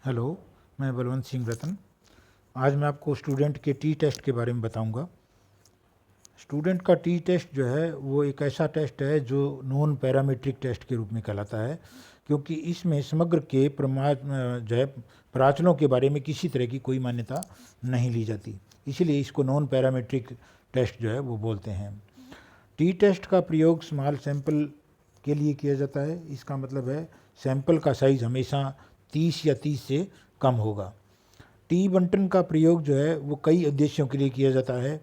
Hello, मैं बलवंत सिंह रतन। आज मैं आपको स्टूडेंट के टी टेस्ट के बारे में बताऊंगा। स्टूडेंट का टी टेस्ट जो है वो एक ऐसा टेस्ट है जो नॉन पैरामीट्रिक टेस्ट के रूप में कहलाता है, क्योंकि इसमें समग्र के जो है प्राचलों के बारे में किसी तरह की कोई मान्यता नहीं ली जाती, इसीलिए इसको नॉन पैरामीट्रिक टेस्ट जो है वो बोलते हैं। टी टेस्ट का प्रयोग स्मॉल सैंपल के लिए किया जाता है। इसका मतलब है सैंपल का साइज़ हमेशा 30 या 30 से कम होगा। टी बंटन का प्रयोग जो है वो कई उद्देश्यों के लिए किया जाता है।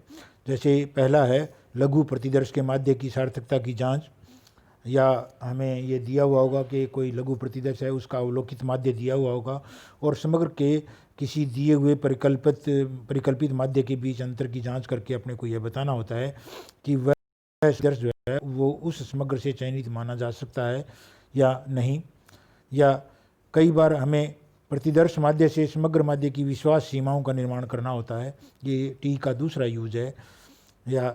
जैसे पहला है लघु प्रतिदर्श के माध्य की सार्थकता की जांच, या हमें ये दिया हुआ होगा कि कोई लघु प्रतिदर्श है, उसका अवलोकित माध्य दिया हुआ होगा और समग्र के किसी दिए हुए परिकल्पित माध्य के बीच अंतर की जांच करके अपने को यह बताना होता है कि वह प्रतिदर्श जो है वो उस समग्र से चयनित माना जा सकता है या नहीं। या कई बार हमें प्रतिदर्श माध्य से समग्र माध्य की विश्वास सीमाओं का निर्माण करना होता है। ये टी का दूसरा यूज है। या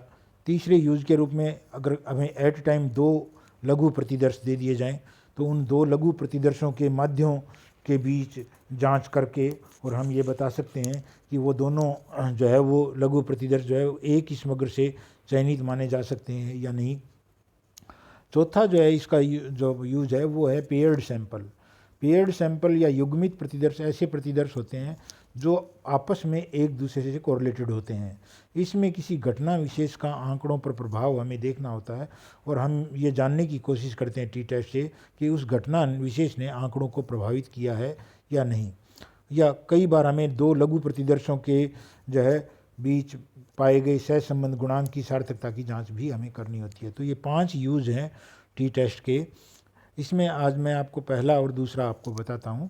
तीसरे यूज के रूप में अगर हमें एट टाइम दो लघु प्रतिदर्श दे दिए जाएं तो उन दो लघु प्रतिदर्शों के माध्यों के बीच जांच करके और हम ये बता सकते हैं कि वो दोनों जो है वो लघु प्रतिदर्श जो है एक ही समग्र से चयनित माने जा सकते हैं या नहीं। चौथा जो है इसका जो यूज है वो है पेयर्ड सैंपल। पेयर्ड सैंपल या युग्मित प्रतिदर्श ऐसे प्रतिदर्श होते हैं जो आपस में एक दूसरे से कोरिलेटेड होते हैं। इसमें किसी घटना विशेष का आंकड़ों पर प्रभाव हमें देखना होता है और हम ये जानने की कोशिश करते हैं टी टेस्ट से कि उस घटना विशेष ने आंकड़ों को प्रभावित किया है या नहीं। या कई बार हमें दो लघु प्रतिदर्शों के जो है बीच पाए गए सहसंबंध गुणांक की सार्थकता की जांच भी हमें करनी होती है। तो ये 5 यूज हैं टी टेस्ट के। इसमें आज मैं आपको पहला और दूसरा आपको बताता हूँ।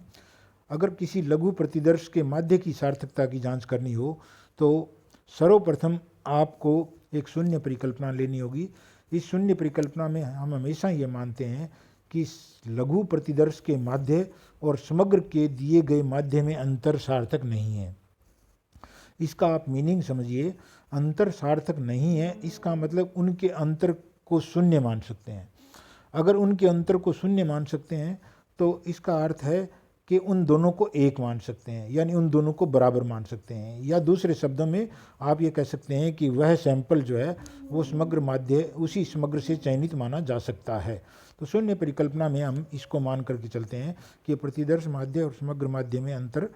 अगर किसी लघु प्रतिदर्श के माध्य की सार्थकता की जांच करनी हो तो सर्वप्रथम आपको एक शून्य परिकल्पना लेनी होगी। इस शून्य परिकल्पना में हम हमेशा ये मानते हैं कि लघु प्रतिदर्श के माध्य और समग्र के दिए गए माध्य में अंतर सार्थक नहीं है। इसका आप मीनिंग समझिए। अंतर सार्थक नहीं है इसका मतलब उनके अंतर को शून्य मान सकते हैं। अगर उनके अंतर को शून्य मान सकते हैं तो इसका अर्थ है कि उन दोनों को एक मान सकते हैं, यानी उन दोनों को बराबर मान सकते हैं। या दूसरे शब्दों में आप ये कह सकते हैं कि वह सैंपल जो है वो समग्र माध्य उसी समग्र से चयनित माना जा सकता है। तो शून्य परिकल्पना में हम इसको मान करके चलते हैं कि प्रतिदर्श माध्य और समग्र माध्य में अंतर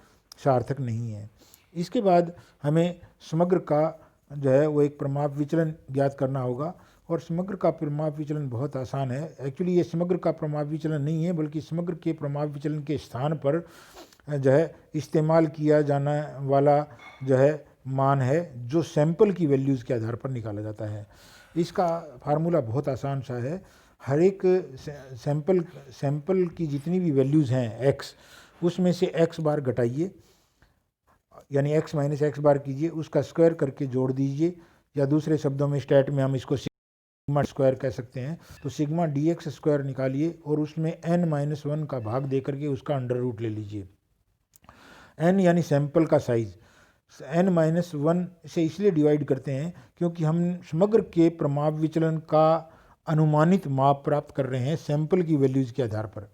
सार्थक नहीं है। इसके बाद हमें समग्र का जो है वो एक प्रमाप विचलन ज्ञात करना होगा और समग्र का प्रमाप विचलन बहुत आसान है। एक्चुअली ये समग्र का प्रमाप विचलन नहीं है बल्कि समग्र के प्रमाप विचलन के स्थान पर जो है इस्तेमाल किया जाने वाला जो है मान है जो सैंपल की वैल्यूज़ के आधार पर निकाला जाता है। इसका फार्मूला बहुत आसान सा है। हर एक सैंपल की जितनी भी वैल्यूज़ हैं एक्स, उसमें से एक्स बार घटाइए, यानी x माइनस एक्स बार कीजिए, उसका स्क्वायर करके जोड़ दीजिए। या दूसरे शब्दों में स्टैट में हम इसको सिग्मा स्क्वायर कह सकते हैं। तो सिग्मा डी एक्स स्क्वायर निकालिए और उसमें n माइनस वन का भाग दे करके उसका अंडर रूट ले लीजिए। n यानी सैंपल का साइज n माइनस वन से इसलिए डिवाइड करते हैं क्योंकि हम समग्र के प्रमाप विचलन का अनुमानित माप प्राप्त कर रहे हैं सैंपल की वैल्यूज़ के आधार पर।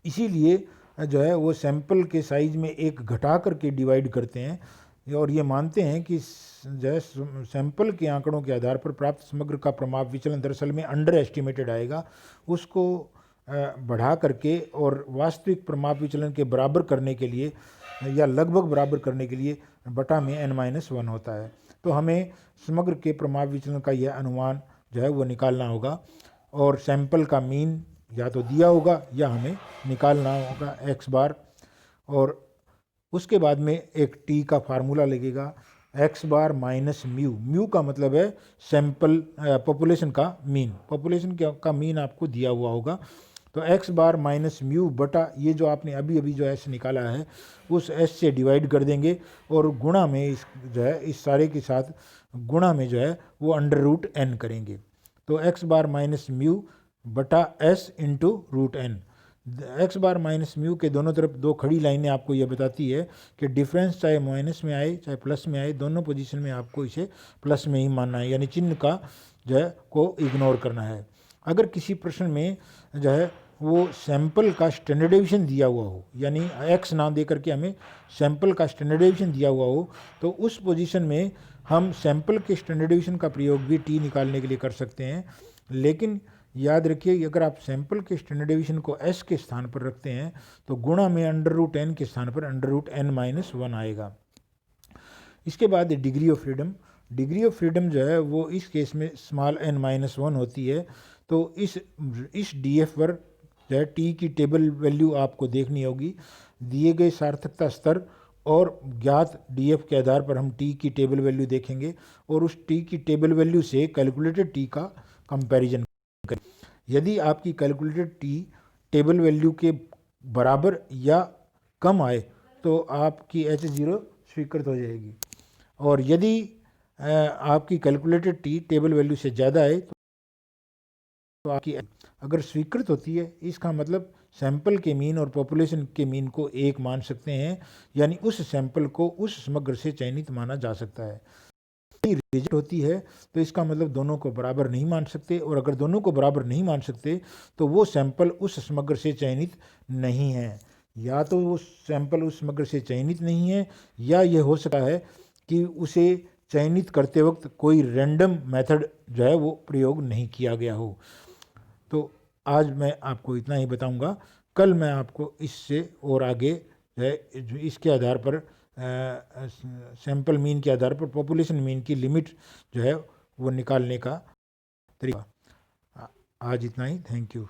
इसीलिए जो है वो सैंपल के साइज में एक घटा करके डिवाइड करते हैं और ये मानते हैं कि जो है सैंपल के आंकड़ों के आधार पर प्राप्त समग्र का प्रमाप विचलन दरअसल में अंडर एस्टिमेटेड आएगा। उसको बढ़ा करके और वास्तविक प्रमाप विचलन के बराबर करने के लिए या लगभग बराबर करने के लिए बटा में n-1 होता है। तो हमें समग्र के प्रमाप विचलन का यह अनुमान जो है वो निकालना होगा और सैंपल का मीन या तो दिया होगा या हमें निकालना होगा एक्स बार। और उसके बाद में एक टी का फार्मूला लगेगा x bar minus mu. Mu का मतलब है सैंपल पॉपुलेशन का मीन। पॉपुलेशन का मीन आपको दिया हुआ होगा। तो एक्स बार माइनस म्यू बटा ये जो आपने अभी अभी जो एस निकाला है उस एस से डिवाइड कर देंगे और गुणा में इस जो है इस सारे के साथ गुणा में जो है वो अंडर रूट एन करेंगे। तो एक्स बार माइनस म्यू बटा s into root n. X bar minus mu के दोनों तरफ दो खड़ी लाइनें आपको यह बताती है कि डिफरेंस चाहे माइनस में आए चाहे प्लस में आए दोनों पोजीशन में आपको इसे प्लस में ही मानना है, यानी चिन्ह का जो है को इग्नोर करना है। अगर किसी प्रश्न में जो है वो सैंपल का स्टैंडर्ड डेविएशन दिया हुआ हो, यानी x ना दे करके हमें सैंपल का स्टैंडर्ड डेविएशन दिया हुआ हो, तो उस पोजीशन में हम सैंपल के स्टैंडर्ड डेविएशन का प्रयोग भी t निकालने के लिए कर सकते हैं। लेकिन याद रखिए, अगर आप सैंपल के स्टैंडर्ड डेविएशन को s के स्थान पर रखते हैं तो गुणा में √n के स्थान पर √n-1 आएगा। इसके बाद degree of freedom. Degree of freedom जो है वो इस केस में स्मॉल n-1 होती है। तो इस DF पर जो है टी की टेबल वैल्यू आपको देखनी होगी। दिए गए सार्थकता स्तर और ज्ञात DF के आधार पर हम टी की टेबल वैल्यू देखेंगे और उस टी की टेबल वैल्यू से कैलकुलेटेड टी का कंपैरिजन करें। यदि आपकी कैलकुलेटेड टी टेबल वैल्यू के बराबर या कम आए तो आपकी H0 स्वीकृत हो जाएगी, और यदि आपकी कैलकुलेटेड टी टेबल वैल्यू से ज़्यादा आए तो आपकी अगर स्वीकृत होती है, इसका मतलब सैंपल के मीन और पॉपुलेशन के मीन को एक मान सकते हैं, यानी उस सैंपल को उस समग्र से चयनित माना जा सकता है। यदि रिजेक्ट होती है तो इसका मतलब दोनों को बराबर नहीं मान सकते, और अगर दोनों को बराबर नहीं मान सकते तो वो सैंपल उस समग्र से चयनित नहीं है। या तो वो सैंपल उस समग्र से चयनित नहीं है, या ये हो सकता है कि उसे चयनित करते वक्त कोई रैंडम मेथड जो है वो प्रयोग नहीं किया गया हो। तो आज मैं आपको इतना ही बताऊंगा। कल मैं आपको इससे और आगे जो है इसके आधार पर सैंपल मीन के आधार पर पॉपुलेशन मीन की लिमिट जो है वो निकालने का तरीका। आज इतना ही। Thank you.